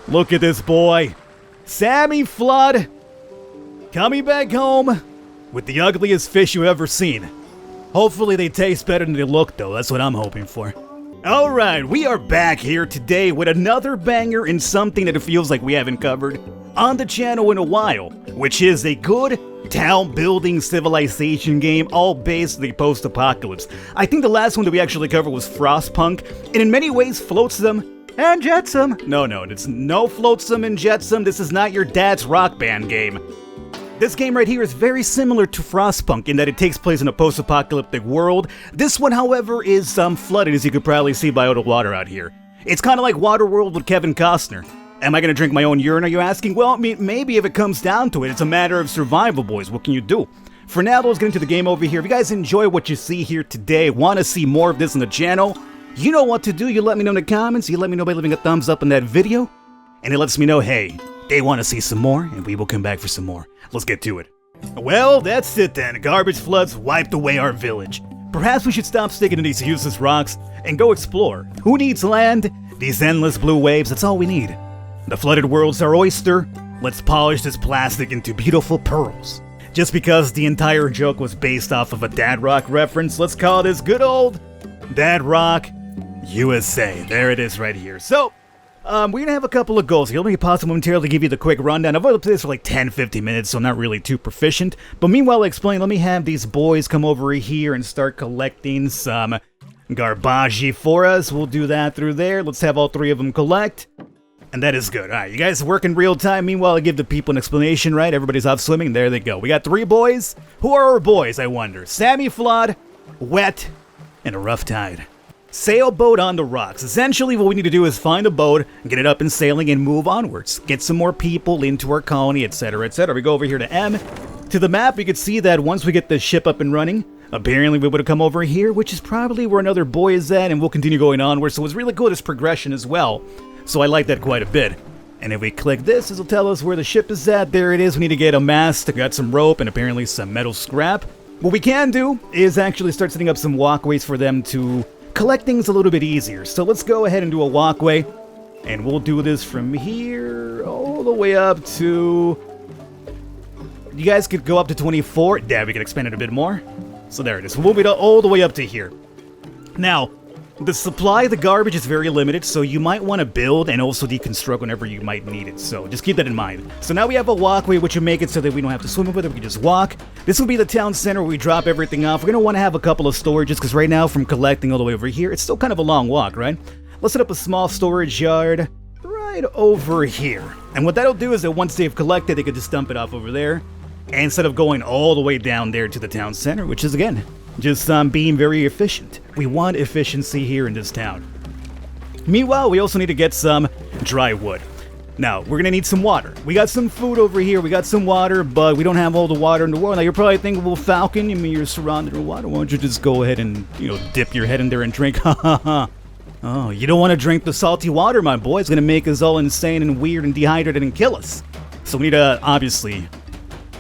Look at this boy. Sammy Flood coming back home with the ugliest fish you've ever seen. Hopefully they taste better than they look, though. That's what I'm hoping for. Alright, we are back here today with another banger in something that it feels like we haven't covered on the channel in a while, which is a good town-building civilization game all based on the post-apocalypse. I think the last one that we actually covered was Frostpunk, and in many ways Flotsam and Jetsam. No, it's no Flotsam and Jetsam. This is not your dad's rock band game. This game right here is very similar to Frostpunk in that it takes place in a post-apocalyptic world. This one, however, is flooded, as you could probably see by all the water out here. It's kind of like Waterworld with Kevin Costner. Am I going to drink my own urine, are you asking? Well, I mean, maybe if it comes down to it, it's a matter of survival, boys. What can you do? For now, let's get into the game over here. If you guys enjoy what you see here today, want to see more of this on the channel, you know what to do. You let me know in the comments. You let me know by leaving a thumbs up on that video. And it lets me know, hey, they want to see some more, and we will come back for some more. Let's get to it. Well, that's it then. Garbage floods wiped away our village. Perhaps we should stop sticking to these useless rocks and go explore. Who needs land? These endless blue waves, that's all we need. The flooded world's our oyster. Let's polish this plastic into beautiful pearls. Just because the entire joke was based off of a Dad Rock reference, let's call this good old Dad Rock USA. There it is right here. So, we're gonna have a couple of goals here. Let me pause momentarily to give you the quick rundown. I've only played this for like 10-15 minutes, so I'm not really too proficient. But meanwhile, I explain, let me have these boys come over here and start collecting some garbage for us. We'll do that through there. Let's have all three of them collect. And that is good. Alright, you guys work in real time. Meanwhile, I give the people an explanation, right? Everybody's off swimming. There they go. We got three boys. Who are our boys, I wonder? Sammy Flood, Wet, and a Rough Tide. Sailboat on the rocks. Essentially, what we need to do is find a boat, get it up and sailing, and move onwards. Get some more people into our colony, etc., etc. We go over here to M. To the map, we can see that once we get the ship up and running, apparently we would have come over here, which is probably where another boy is at, and we'll continue going onwards. So it's really cool, this progression as well. So I like that quite a bit. And if we click this, this will tell us where the ship is at. There it is. We need to get a mast, got some rope, and apparently some metal scrap. What we can do is actually start setting up some walkways for them to collect things a little bit easier. So let's go ahead and do a walkway, and we'll do this from here all the way up to... You guys could go up to 24. Yeah, we can expand it a bit more. So there it is. We'll move it all the way up to here. Now, the supply of the garbage is very limited, so you might want to build and also deconstruct whenever you might need it. So just keep that in mind. So now we have a walkway, which will make it so that we don't have to swim with it. We can just walk. This will be the town center where we drop everything off. We're going to want to have a couple of storages, because right now, from collecting all the way over here, it's still kind of a long walk, right? Let's set up a small storage yard right over here. And what that'll do is that once they've collected, they could just dump it off over there, and instead of going all the way down there to the town center, which is, again, just being very efficient. We want efficiency here in this town. Meanwhile, we also need to get some dry wood. Now, we're going to need some water. We got some food over here, we got some water, but we don't have all the water in the world. Now, you're probably thinking, well, Falcon, I mean, you're surrounded with water. Why don't you just go ahead and, dip your head in there and drink? Ha ha ha. Oh, you don't want to drink the salty water, my boy. It's going to make us all insane and weird and dehydrated and kill us. So we need to, obviously,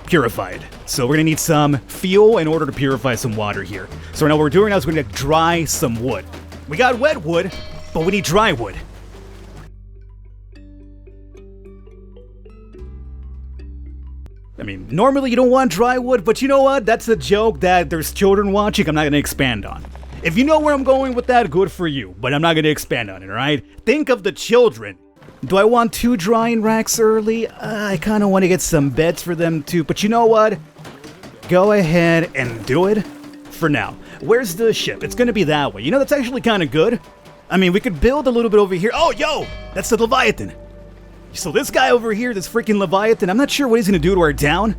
purify it. So we're going to need some fuel in order to purify some water here. So now what we're doing now is we're going to dry some wood. We got wet wood, but we need dry wood. I mean, normally you don't want dry wood, but you know what? That's a joke that there's children watching I'm not going to expand on. If you know where I'm going with that, good for you, but I'm not going to expand on it, alright? Think of the children. Do I want 2 drying racks early? I kind of want to get some beds for them too, but you know what? Go ahead and do it for now. Where's the ship? It's going to be that way. You know, that's actually kind of good. I mean, we could build a little bit over here. Oh, yo! That's the Leviathan. So this guy over here, this freaking Leviathan, I'm not sure what he's going to do to our town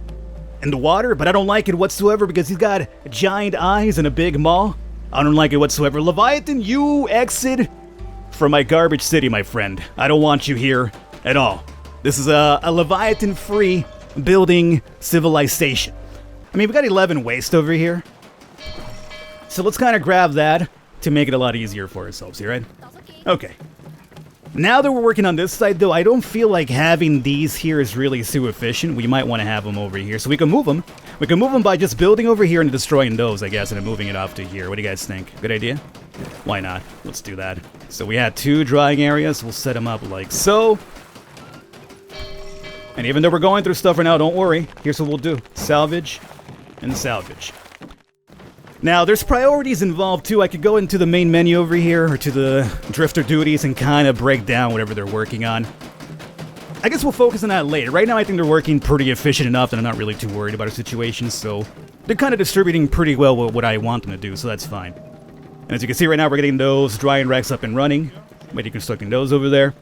in the water, but I don't like it whatsoever because he's got giant eyes and a big maw. I don't like it whatsoever. Leviathan, you exit from my garbage city, my friend. I don't want you here at all. This is a Leviathan-free building civilization. I mean, we got 11 waste over here. So let's kind of grab that to make it a lot easier for ourselves here, right? Okay. Now that we're working on this side, though, I don't feel like having these here is really too efficient. We might want to have them over here, so we can move them. We can move them by just building over here and destroying those, I guess, and then moving it off to here. What do you guys think? Good idea? Why not? Let's do that. So we had 2 drying areas. We'll set them up like so. And even though we're going through stuff right now, don't worry. Here's what we'll do. Salvage and salvage. Now, there's priorities involved, too. I could go into the main menu over here, or to the drifter duties, and kind of break down whatever they're working on. I guess we'll focus on that later. Right now, I think they're working pretty efficient enough that I'm not really too worried about our situation, so they're kind of distributing pretty well what I want them to do, so that's fine. And as you can see right now, we're getting those drying racks up and running. Maybe constructing those over there.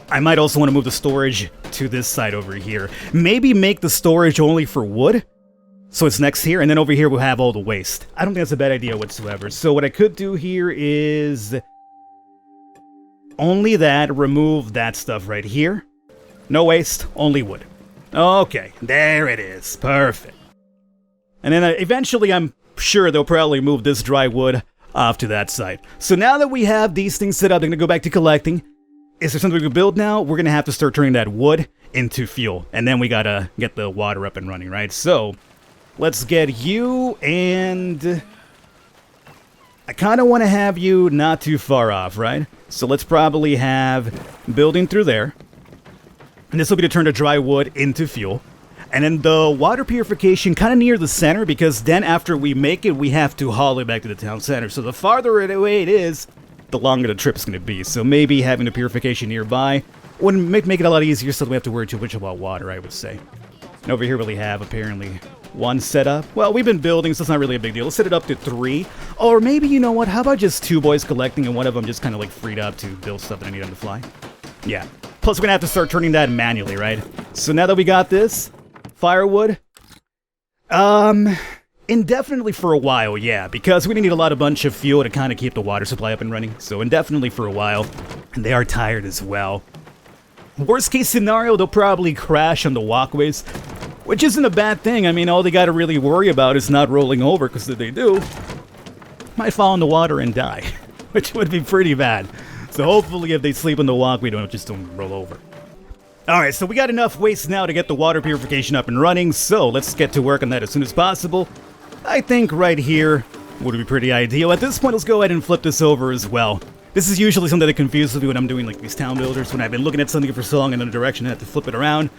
I might also want to move the storage to this side over here. Maybe make the storage only for wood. So it's next here, and then over here we'll have all the waste. I don't think that's a bad idea whatsoever. So what I could do here is only that, remove that stuff right here. No waste, only wood. Okay, there it is. Perfect. And then eventually I'm sure they'll probably move this dry wood off to that side. So now that we have these things set up, they're going to go back to collecting. Is there something we can build now? We're going to have to start turning that wood into fuel. And then we got to get the water up and running, right? So let's get you, and I kind of want to have you not too far off, right? So let's probably have building through there. And this will be to turn the dry wood into fuel. And then the water purification kind of near the center, because then after we make it, we have to haul it back to the town center. So the farther away it is, the longer the trip's going to be. So maybe having the purification nearby would make it a lot easier, so we don't have to worry too much about water, I would say. And over here we have apparently one setup. Well, we've been building, so it's not really a big deal. Let's set it up to 3. Or maybe, you know what, how about just 2 boys collecting and one of them just kind of like freed up to build stuff that I need on the fly? Yeah. Plus we're going to have to start turning that manually, right? So now that we got this, firewood, indefinitely for a while, yeah, because we need a bunch of fuel to kind of keep the water supply up and running. So indefinitely for a while. And they are tired as well. Worst case scenario, they'll probably crash on the walkways, which isn't a bad thing. I mean, all they got to really worry about is not rolling over, because if they do, might fall in the water and die, which would be pretty bad. So hopefully if they sleep on the walkway, don't roll over. Alright, so we got enough waste now to get the water purification up and running, so let's get to work on that as soon as possible. I think right here would be pretty ideal. At this point, let's go ahead and flip this over as well. This is usually something that confuses me when I'm doing like these town builders, when I've been looking at something for so long in another direction, I have to flip it around.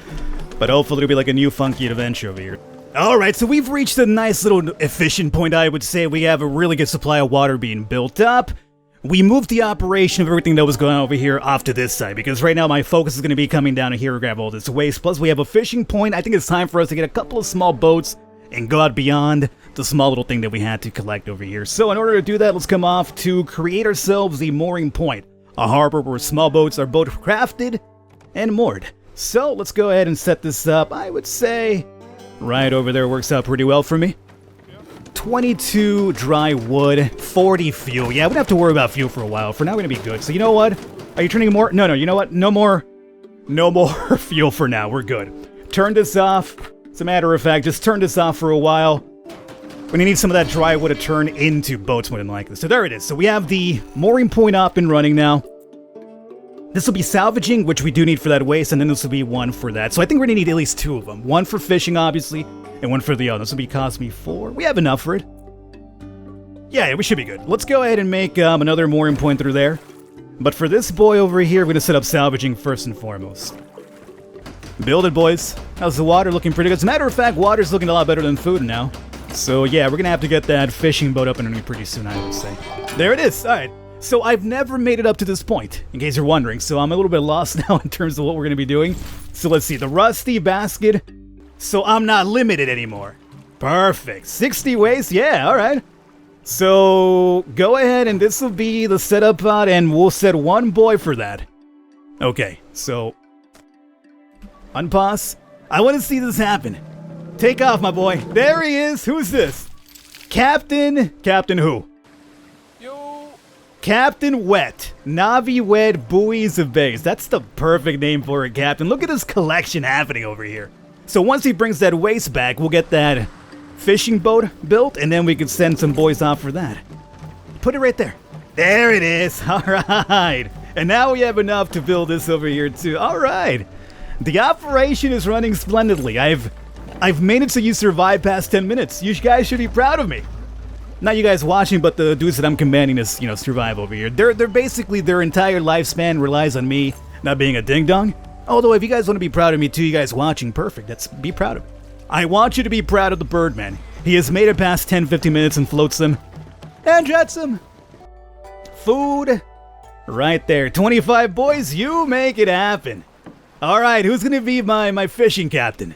But hopefully it'll be like a new funky adventure over here. Alright, so we've reached a nice little efficient point, I would say. We have a really good supply of water being built up. We moved the operation of everything that was going on over here off to this side, because right now my focus is going to be coming down here to grab all this waste. Plus we have a fishing point. I think it's time for us to get a couple of small boats and go out beyond the small little thing that we had to collect over here. So in order to do that, let's come off to create ourselves a mooring point. A harbor where small boats are both crafted and moored. So let's go ahead and set this up. I would say right over there works out pretty well for me. 22 dry wood, 40 fuel. Yeah, we don't have to worry about fuel for a while. For now, we're going to be good. So you know what? Are you turning more? No, you know what? No more fuel for now. We're good. Turn this off. As a matter of fact, just turn this off for a while. We're going to need some of that dry wood to turn into boats more than likely. So there it is. So we have the mooring point up and running now. This will be salvaging, which we do need for that waste, and then this will be one for that. So I think we're going to need at least 2 of them. One for fishing, obviously, and one for the other. This will be cost me 4. We have enough for it. Yeah, we should be good. Let's go ahead and make another mooring point through there. But for this boy over here, we're going to set up salvaging first and foremost. Build it, boys. How's the water looking? Pretty good. As a matter of fact, water's looking a lot better than food now. So yeah, we're going to have to get that fishing boat up and running pretty soon, I would say. There it is. All right. So I've never made it up to this point, in case you're wondering. So I'm a little bit lost now in terms of what we're going to be doing. So let's see. The rusty basket. So I'm not limited anymore. Perfect. 60 waste. Yeah, all right. So go ahead, and this will be the setup pod, and we'll set 1 boy for that. Okay, so unpause. I want to see this happen. Take off, my boy. There he is. Who's this? Captain who? Yo. Captain Wet. Navi Wet Buoys of Bays. That's the perfect name for it, Captain. Look at this collection happening over here. So once he brings that waste back, we'll get that fishing boat built, and then we can send some boys off for that. Put it right there. There it is. All right. And now we have enough to build this over here too. All right. The operation is running splendidly. I've made it so you survived past 10 minutes. You guys should be proud of me. Not you guys watching, but the dudes that I'm commanding to, survive over here. They're basically, their entire lifespan relies on me not being a ding-dong. Although, if you guys want to be proud of me too, you guys watching, perfect. Be proud of me. I want you to be proud of the Birdman. He has made it past 10-15 minutes and Flotsam. And Jetsam. Food. Right there. 25 boys, you make it happen. Alright, who's going to be my fishing captain?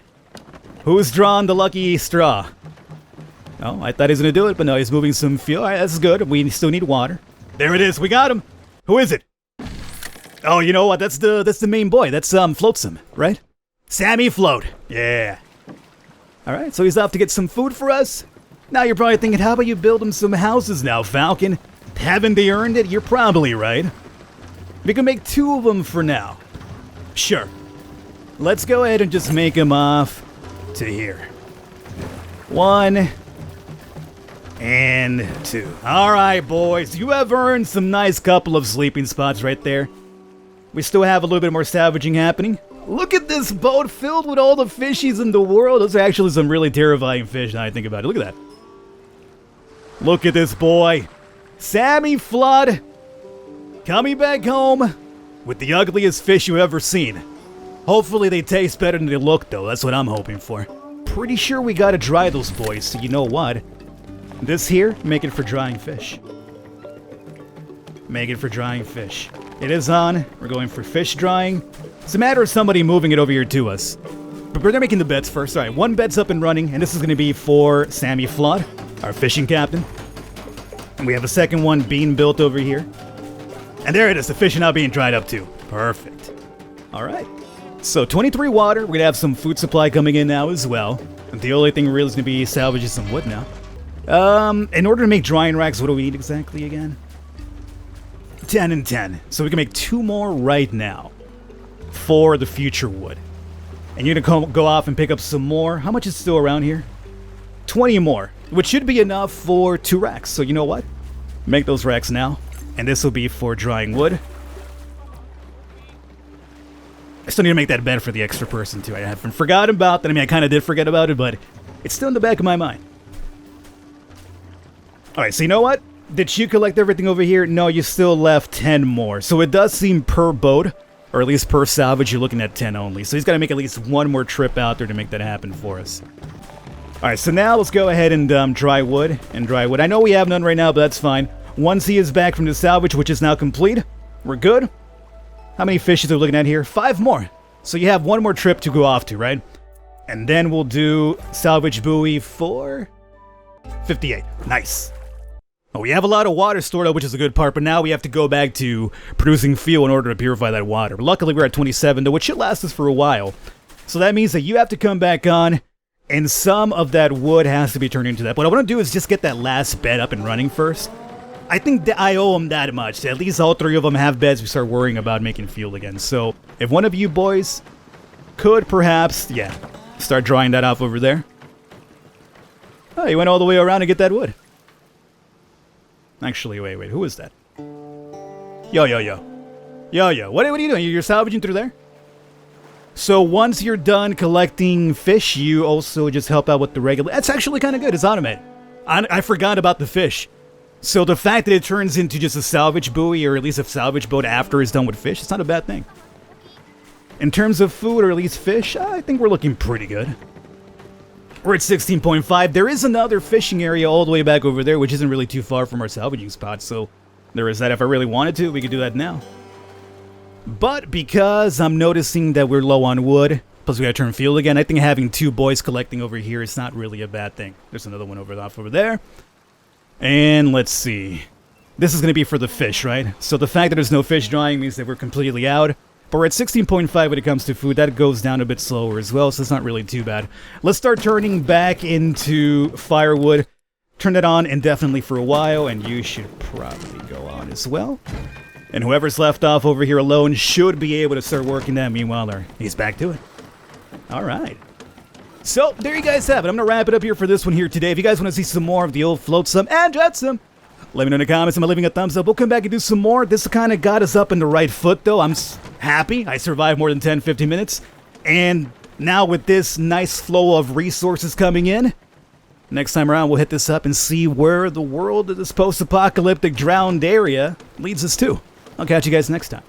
Who's drawn the lucky straw? Oh, I thought he was going to do it, but no, he's moving some fuel. Alright, that's good. We still need water. There it is. We got him. Who is it? Oh, you know what? That's the main boy. That's Flotsam, right? Sammy Float. Yeah. Alright, so he's off to get some food for us. Now you're probably thinking, how about you build him some houses now, Falcon? Haven't they earned it? You're probably right. We can make 2 of them for now. Sure. Let's go ahead and just make him off to here. 1 and 2. Alright, boys. You have earned some nice couple of sleeping spots right there. We still have a little bit more salvaging happening. Look at this boat filled with all the fishies in the world. Those are actually some really terrifying fish now I think about it. Look at that. Look at this boy. Sammy Flood. Coming back home with the ugliest fish you've ever seen. Hopefully they taste better than they look though. That's what I'm hoping for. Pretty sure we gotta dry those boys, so you know what? This here, make it for drying fish. Make it for drying fish. It is on. We're going for fish drying. It's a matter of somebody moving it over here to us. But we're making the beds first. Alright, 1 bed's up and running, and this is going to be for Sammy Flood, our fishing captain. And we have a second one being built over here. And there it is, the fish are now being dried up too. Perfect. Alright. So 23 water. We're going to have some food supply coming in now as well. And the only thing really is going to be salvaging some wood now. In order to make drying racks, what do we need exactly again? 10 and 10. So we can make 2 more right now for the future wood. And you're going to go off and pick up some more. How much is still around here? 20 more, which should be enough for 2 racks. So you know what? Make those racks now. And this will be for drying wood. I still need to make that bed for the extra person too. I haven't forgotten about that. I mean, I kind of did forget about it, but it's still in the back of my mind. Alright, so you know what? Did you collect everything over here? No, you still left 10 more. So it does seem per boat, or at least per salvage, you're looking at 10 only. So he's got to make at least 1 more trip out there to make that happen for us. Alright, so now let's go ahead and dry wood. I know we have none right now, but that's fine. Once he is back from the salvage, which is now complete, we're good. How many fishes are we looking at here? 5 more. So you have 1 more trip to go off to, right? And then we'll do salvage buoy for 58. Nice. Oh, we have a lot of water stored up, which is a good part, but now we have to go back to producing fuel in order to purify that water. Luckily, we're at 27, though, which should last us for a while. So that means that you have to come back on, and some of that wood has to be turned into that. What I want to do is just get that last bed up and running first. I think that I owe them that much. At least all 3 of them have beds. We start worrying about making fuel again. So if one of you boys could perhaps, yeah, start drying that off over there. Oh, you went all the way around to get that wood. Actually, wait, who is that? Yo. What are you doing? You're salvaging through there? So once you're done collecting fish, you also just help out with the regular... That's actually kind of good. It's automated. I forgot about the fish. So the fact that it turns into just a salvage buoy, or at least a salvage boat after it's done with fish, it's not a bad thing. In terms of food, or at least fish, I think we're looking pretty good. We're at 16.5. There is another fishing area all the way back over there, which isn't really too far from our salvaging spot, so there is that. If I really wanted to, we could do that now. But because I'm noticing that we're low on wood, plus we gotta turn fuel again, I think having 2 boys collecting over here is not really a bad thing. There's another one off over there. And let's see. This is going to be for the fish, right? So the fact that there's no fish drying means that we're completely out. But we're at 16.5 when it comes to food. That goes down a bit slower as well, so it's not really too bad. Let's start turning back into firewood. Turn it on indefinitely for a while, and you should probably go on as well. And whoever's left off over here alone should be able to start working that. Meanwhile, he's back to it. All right. So, there you guys have it. I'm going to wrap it up here for this one here today. If you guys want to see some more of the old Flotsam and Jetsam, let me know in the comments. I'm leaving a thumbs up. We'll come back and do some more. This kind of got us up in the right foot, though. I'm happy. I survived more than 10-15 minutes. And now with this nice flow of resources coming in, next time around we'll hit this up and see where the world of this post-apocalyptic drowned area leads us to. I'll catch you guys next time.